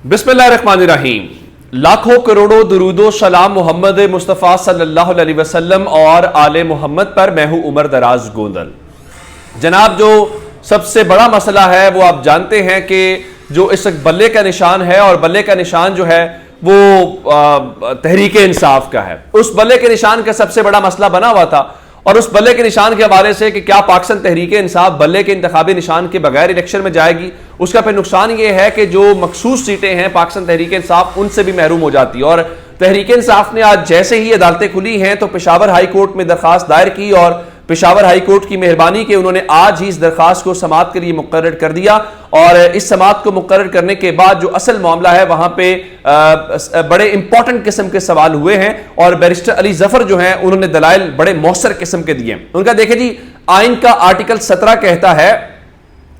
बिस्मिल्लाहिर्रहमानिर्रहीम। लाखों करोड़ों दुरूदो सलाम मोहम्मद मुस्तफ़ा सल्लल्लाहु अलैहि वसल्लम और आले मोहम्मद पर। मैं हूं उमर दराज गोंदल। जनाब, जो सबसे बड़ा मसला है वो आप जानते हैं कि जो इस बल्ले का निशान है, और बल्ले का निशान जो है वो तहरीक इंसाफ का है। उस बल्ले के निशान का सबसे बड़ा मसला बना हुआ था, और उस बल्ले के निशान के हवाले से कि क्या पाकिस्तान तहरीक इंसाफ बल्ले के इंतखाबी निशान के बगैर इलेक्शन में जाएगी। उसका फिर नुकसान ये है कि जो मखसूस सीटें हैं पाकिस्तान तहरीक इंसाफ उनसे भी महरूम हो जाती है। और तहरीक इंसाफ ने आज जैसे ही अदालतें खुली हैं तो पेशावर हाई कोर्ट में दरखास्त दायर की, और पेशावर हाई कोर्ट की मेहरबानी के उन्होंने आज ही इस दरखास्त को समाअत के लिए मुकर्रर कर दिया। और इस समाअत को मुकर्रर करने के बाद जो असल मामला है वहां पे बड़े इंपॉर्टेंट किस्म के सवाल हुए हैं, और बैरिस्टर अली जफर जो हैं उन्होंने दलाइल बड़े मौसर किस्म के दिए। उनका देखें जी, आइन का आर्टिकल 17 कहता है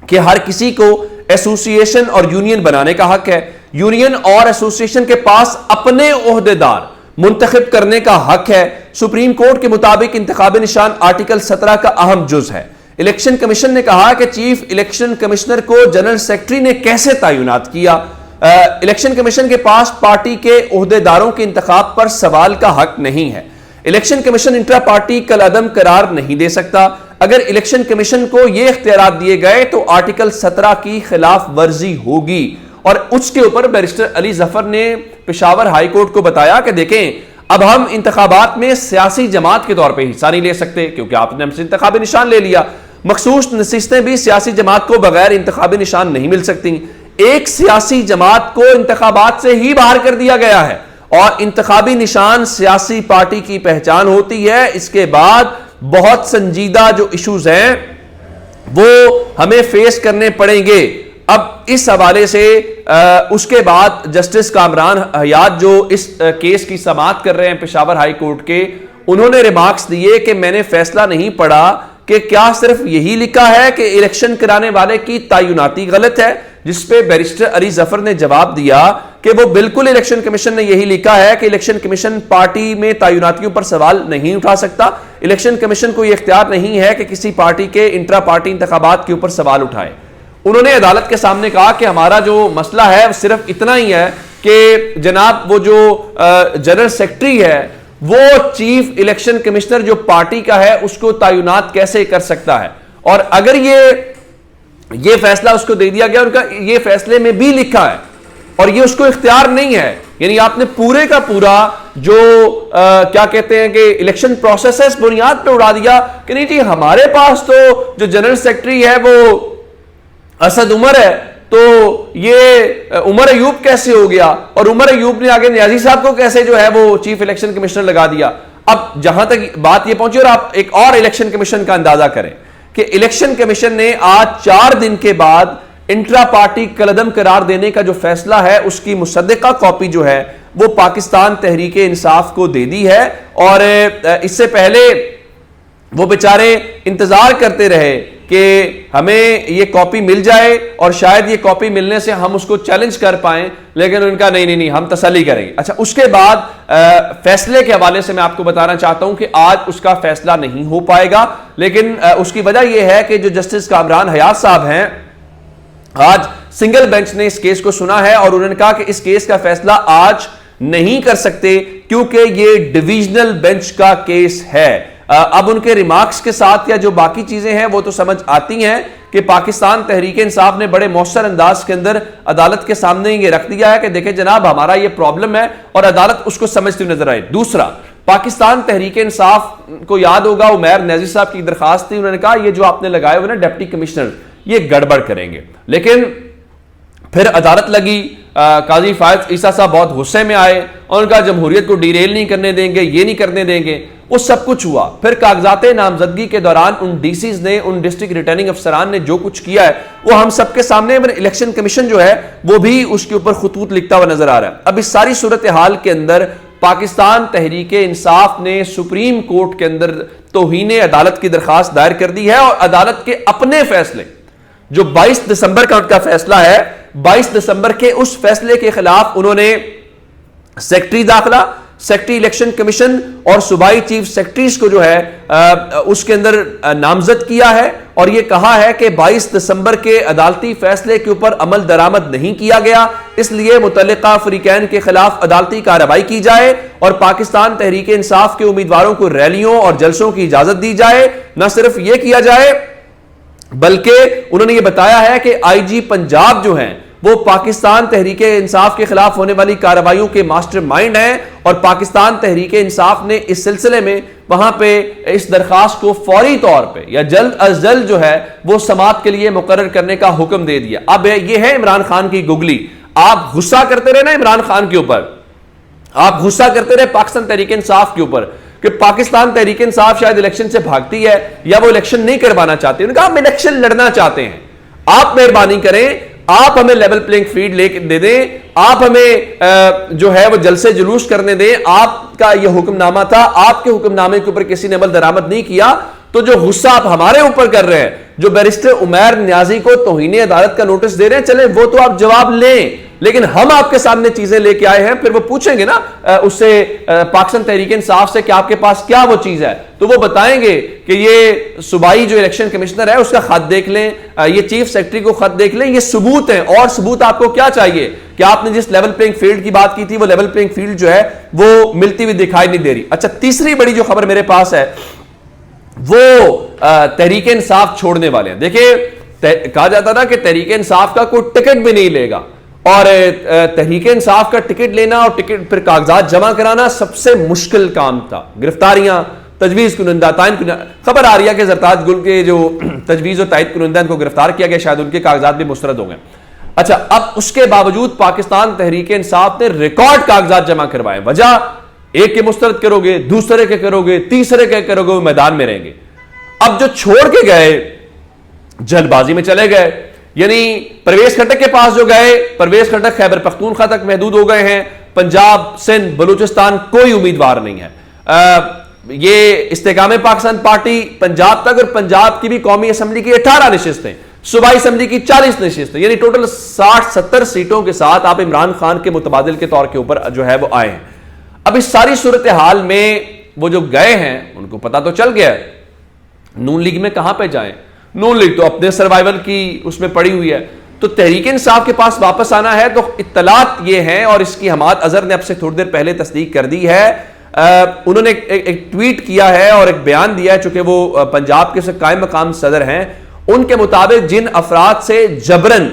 कि हर किसी को एसोसिएशन और यूनियन बनाने का हक है। यूनियन और एसोसिएशन के पास अपने ओहदेदार मुंतखब करने का हक है। सुप्रीम कोर्ट के मुताबिक इंतखाबी निशान आर्टिकल 17 का अहम जुज है। इलेक्शन कमीशन ने कहा कि चीफ इलेक्शन कमिश्नर को जनरल सेक्रेटरी ने कैसे तैनात किया। इलेक्शन कमीशन के पास पार्टी के ओहदेदारों के इंतखाब पर सवाल का हक नहीं है। इलेक्शन कमीशन इंट्रा पार्टी कलअदम करार नहीं दे सकता। अगर इलेक्शन कमीशन को यह इख्तियारात दिए गए तो आर्टिकल 17 की खिलाफ वर्जी होगी। और उसके ऊपर बैरिस्टर अली जफर ने पेशावर हाई कोर्ट को बताया कि देखें, अब हम इंतखाबात में सियासी जमात के तौर पे हिस्सा नहीं ले सकते क्योंकि आपने हमसे इंतखाबी निशान ले लिया। मखसूस नशिस्तें भी सियासी जमात को बगैर इंतखाबी निशान नहीं मिल सकती। एक सियासी जमात को इंतखाबात से ही बाहर कर दिया गया है, और इंतखाबी निशान सियासी पार्टी की पहचान होती है। इसके बाद बहुत संजीदा जो इश्यूज हैं वो हमें फेस करने पड़ेंगे। अब इस हवाले से उसके बाद जस्टिस कामरान हयात जो इस केस की समाअत कर रहे हैं पेशावर हाई कोर्ट के, उन्होंने रिमार्क्स दिए कि मैंने फैसला नहीं पढ़ा कि क्या सिर्फ यही लिखा है कि इलेक्शन कराने वाले की तैनाती गलत है, जिस पे बैरिस्टर अली जफर ने जवाब दिया कि वो बिल्कुल इलेक्शन कमीशन ने यही लिखा है कि इलेक्शन कमीशन पार्टी में तैनातियों पर सवाल नहीं उठा सकता। इलेक्शन कमीशन को यह इख्तियार नहीं है कि किसी पार्टी के इंट्रा पार्टी इंतखाबात के ऊपर सवाल उठाए। उन्होंने अदालत के सामने कहा कि हमारा जो मसला है सिर्फ इतना ही है कि जनाब वो जो जनरल सेक्रेटरी है वो चीफ इलेक्शन कमिश्नर जो पार्टी का है उसको तैनात कैसे कर सकता है। और अगर ये फैसला उसको दे दिया गया, उनका ये फैसले में भी लिखा है और ये उसको इख्तियार नहीं है, यानी आपने पूरे का पूरा जो क्या कहते हैं कि इलेक्शन प्रोसेस है इस बुनियाद पे उड़ा दिया कि नहीं जी, हमारे पास तो जो जनरल सेक्रेटरी है वो असद उमर है, तो ये उमर अयूब कैसे हो गया, और उमर अयूब ने आगे न्याजी साहब को कैसे जो है वो चीफ इलेक्शन कमिश्नर लगा दिया। अब जहां तक बात ये पहुंची, और आप एक और इलेक्शन कमीशन का अंदाजा करें कि इलेक्शन कमीशन ने आज 4 दिन के बाद इंट्रा पार्टी कलअदम करार देने का जो फैसला है उसकी मुसद्दका कॉपी जो है वो पाकिस्तान तहरीक इंसाफ को दे दी है। और इससे पहले वो बेचारे इंतजार करते रहे कि हमें ये कॉपी मिल जाए और शायद ये कॉपी मिलने से हम उसको चैलेंज कर पाएं, लेकिन उनका नहीं, हम तसल्ली करेंगे। अच्छा, उसके बाद फैसले के हवाले से मैं आपको बताना चाहता हूं कि आज उसका फैसला नहीं हो पाएगा, लेकिन उसकी वजह यह है कि जो जस्टिस कामरान हयात साहब हैं, आज सिंगल बेंच ने इस केस को सुना है और उन्होंने कहा कि इस केस का फैसला आज नहीं कर सकते क्योंकि ये डिविजनल बेंच का केस है। अब उनके रिमार्क्स के साथ या जो बाकी चीजें हैं वो तो समझ आती हैं कि पाकिस्तान तहरीक इंसाफ ने बड़े मौसर अंदाज के अंदर अदालत के सामने ये रख दिया है कि देखें जनाब, हमारा ये प्रॉब्लम है, और अदालत उसको समझती हुई नजर आए। दूसरा, पाकिस्तान तहरीक इंसाफ को याद होगा उमैर न्याजी साहब की दरखास्त थी, उन्होंने कहा ये जो आपने लगाए हुए ना डिप्टी कमिश्नर ये गड़बड़ करेंगे, लेकिन फिर अदालत लगी, काजी फायद ईसा साहब बहुत गुस्से में आए और उनका जमहूरियत को डिरेल नहीं करने देंगे, ये नहीं करने देंगे। वो सब कुछ हुआ। फिर कागजात नामजदगी के दौरान उन डीसीज ने, उन डिस्ट्रिक्ट रिटर्निंग अफसरान ने जो कुछ किया है वो हम सबके सामने, इलेक्शन कमीशन जो है वो भी उसके ऊपर खुतूत लिखता हुआ नजर आ रहा है। अब इस सारी सूरत हाल के अंदर पाकिस्तान तहरीक इंसाफ ने सुप्रीम कोर्ट के अंदर तौहीन अदालत की दरखास्त दायर कर दी है, और अदालत के अपने फैसले जो 22 दिसंबर का उनका फैसला है, 22 दिसंबर के उस फैसले के खिलाफ उन्होंने सेक्रेटरी दाखिला, سیکٹری الیکشن کمیشن اور صوبائی چیف سیکٹریز کو جو ہے اس کے اندر نامزد کیا ہے اور یہ کہا ہے کہ 22 دسمبر کے عدالتی فیصلے کے اوپر عمل درآمد نہیں کیا گیا، اس لیے متعلقہ فریقین کے خلاف عدالتی کارروائی کی جائے اور پاکستان تحریک انصاف کے امیدواروں کو ریلیوں اور جلسوں کی اجازت دی جائے۔ نہ صرف یہ کیا جائے بلکہ انہوں نے یہ بتایا ہے کہ آئی جی پنجاب جو ہیں وہ پاکستان تحریک انصاف کے خلاف ہونے والی کارروائیوں کے ماسٹر مائنڈ ہیں، اور پاکستان تحریک انصاف نے اس سلسلے میں وہاں پہ اس درخواست کو فوری طور پہ یا جلد از جلد جو ہے وہ سماعت کے لیے مقرر کرنے کا حکم دے دیا۔ اب یہ ہے عمران خان کی گگلی، آپ غصہ کرتے رہے نا عمران خان کے اوپر، آپ غصہ کرتے رہے پاکستان تحریک انصاف کے اوپر کہ پاکستان تحریک انصاف شاید الیکشن سے بھاگتی ہے یا وہ الیکشن نہیں کروانا چاہتے، انہوں نے کہا ہم الیکشن لڑنا چاہتے ہیں، آپ مہربانی کریں، آپ ہمیں لیول پلینگ فیلڈ لے کے دے دیں، آپ ہمیں جو ہے وہ جلسے جلوس کرنے دیں، آپ کا یہ حکم نامہ تھا، آپ کے حکم نامے کے اوپر کسی نے عمل درآمد نہیں کیا، تو جو غصہ آپ ہمارے اوپر کر رہے ہیں، جو بیرسٹر عمیر نیازی کو توہین عدالت کا نوٹس دے رہے ہیں، چلیں وہ تو آپ جواب لیں، لیکن ہم آپ کے سامنے چیزیں لے کے آئے ہیں، پھر وہ پوچھیں گے نا اس سے پاکستان تحریک انصاف سے کہ آپ کے پاس کیا وہ چیز ہے، تو وہ بتائیں گے کہ یہ صوبائی جو الیکشن کمشنر ہے اس کا خط دیکھ لیں، یہ چیف سیکرٹری کو خط دیکھ لیں، یہ ثبوت ہیں، اور ثبوت آپ کو کیا چاہیے کہ آپ نے جس لیول پلینگ فیلڈ کی بات کی تھی وہ لیول پلینگ فیلڈ جو ہے وہ ملتی ہوئی دکھائی نہیں دے رہی۔ اچھا، تیسری بڑی جو خبر میرے پاس ہے وہ تحریک انصاف چھوڑنے والے ہیں۔ دیکھیں، کہا جاتا تھا کہ تحریک انصاف کا کوئی ٹکٹ بھی نہیں لے گا، اور تحریک انصاف کا ٹکٹ لینا اور ٹکٹ پھر کاغذات جمع کرانا سب سے مشکل کام تھا۔ گرفتاریاں، تجویز کنندہ، تعین کنندہ، خبر آ رہی ہے کہ زرتاج گل کے جو تجویز و تائید کنندہ ان کو گرفتار کیا گیا، شاید ان کے کاغذات بھی مسترد ہو گئے۔ اچھا، اب اس کے باوجود پاکستان تحریک انصاف نے ریکارڈ کاغذات جمع کروائے، وجہ ایک کے مسترد کرو گے، دوسرے کے کرو گے، تیسرے کے کرو گے، وہ میدان میں رہیں گے۔ اب جو چھوڑ کے گئے جلد بازی میں چلے گئے، یعنی پرویز خٹک کے پاس جو گئے، پرویز خٹک خیبر پختونخوا تک محدود ہو گئے ہیں، پنجاب، سندھ، بلوچستان کوئی امیدوار نہیں ہے۔ یہ استحکام پاکستان پارٹی پنجاب تک، اور پنجاب کی بھی قومی اسمبلی کی 18 نشستیں، صوبائی اسمبلی کی 40 نشستیں، یعنی ٹوٹل 60-70 سیٹوں کے ساتھ آپ عمران خان کے متبادل کے طور کے اوپر جو ہے وہ آئے ہیں۔ اب اس ساری صورتحال میں وہ جو گئے ہیں ان کو پتا تو چل گیا ہے نون لیگ میں کہاں پہ جائیں، نون لیگ تو اپنے سروائیول کی اس میں پڑی ہوئی ہے، تو تحریک انصاف کے پاس واپس آنا ہے تو اطلاعات یہ ہیں، اور اس کی حماد اظہر نے اب سے تھوڑی دیر پہلے تصدیق کر دی ہے، انہوں نے ایک ٹویٹ کیا ہے اور ایک بیان دیا ہے، چونکہ وہ پنجاب کے قائم مقام صدر ہیں، ان کے مطابق جن افراد سے جبرن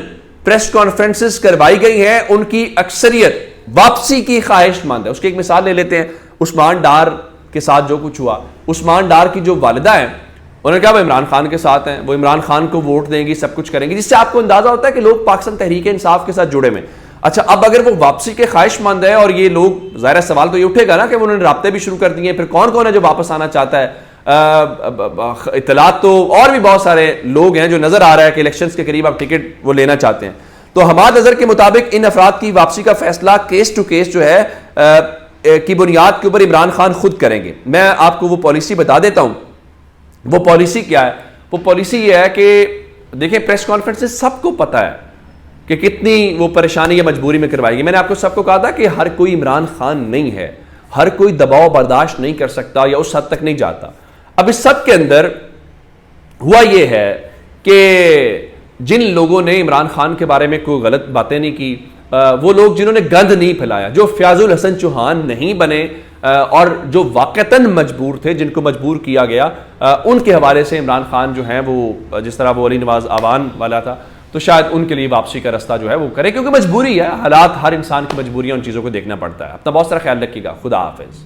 پریس کانفرنسز کروائی گئی ہیں ان کی اکثریت واپسی کی خواہش مند ہے۔ اس کی ایک مثال لے لیتے ہیں، عثمان ڈار کے ساتھ جو کچھ ہوا، عثمان ڈار کی جو والدہ ہیں انہوں نے کہا وہ عمران خان کے ساتھ ہیں، وہ عمران خان کو ووٹ دیں گی، سب کچھ کریں گی، جس سے آپ کو اندازہ ہوتا ہے کہ لوگ پاکستان تحریک انصاف کے ساتھ جڑے میں۔ اچھا، اب اگر وہ واپسی کے خواہش مند ہے اور یہ لوگ، ظاہر سوال تو یہ اٹھے گا نا کہ انہوں نے رابطے بھی شروع کر دیے، پھر کون کون ہے جو واپس آنا چاہتا ہے؟ اطلاعات تو اور بھی بہت سارے لوگ ہیں جو نظر آ رہا ہے کہ الیکشنز کے قریب اب ٹکٹ وہ لینا چاہتے ہیں۔ تو حماد اظہر کے مطابق ان افراد کی واپسی کا فیصلہ کیس ٹو کیس جو ہے کی بنیاد کے اوپر عمران خان خود کریں گے۔ میں آپ کو وہ پالیسی بتا دیتا ہوں، وہ پالیسی کیا ہے؟ وہ پالیسی یہ ہے کہ دیکھیں، پریس کانفرنس سے سب کو پتا ہے کہ کتنی وہ پریشانی یا مجبوری میں کروائی گی۔ میں نے آپ کو سب کو کہا تھا کہ ہر کوئی عمران خان نہیں ہے، ہر کوئی دباؤ برداشت نہیں کر سکتا یا اس حد تک نہیں جاتا۔ اب اس سب کے اندر ہوا یہ ہے کہ جن لوگوں نے عمران خان کے بارے میں کوئی غلط باتیں نہیں کی، وہ لوگ جنہوں نے گند نہیں پھیلایا، جو فیاض الحسن چوہان نہیں بنے اور جو واقعتاً مجبور تھے، جن کو مجبور کیا گیا، ان کے حوالے سے عمران خان جو ہیں وہ جس طرح وہ علی نواز آوان والا تھا، تو شاید ان کے لیے واپسی کا رستہ جو ہے وہ کرے، کیونکہ مجبوری ہے، حالات، ہر انسان کی مجبوریاں، ان چیزوں کو دیکھنا پڑتا ہے۔ اپنا بہت سارا خیال رکھیے گا، خدا حافظ۔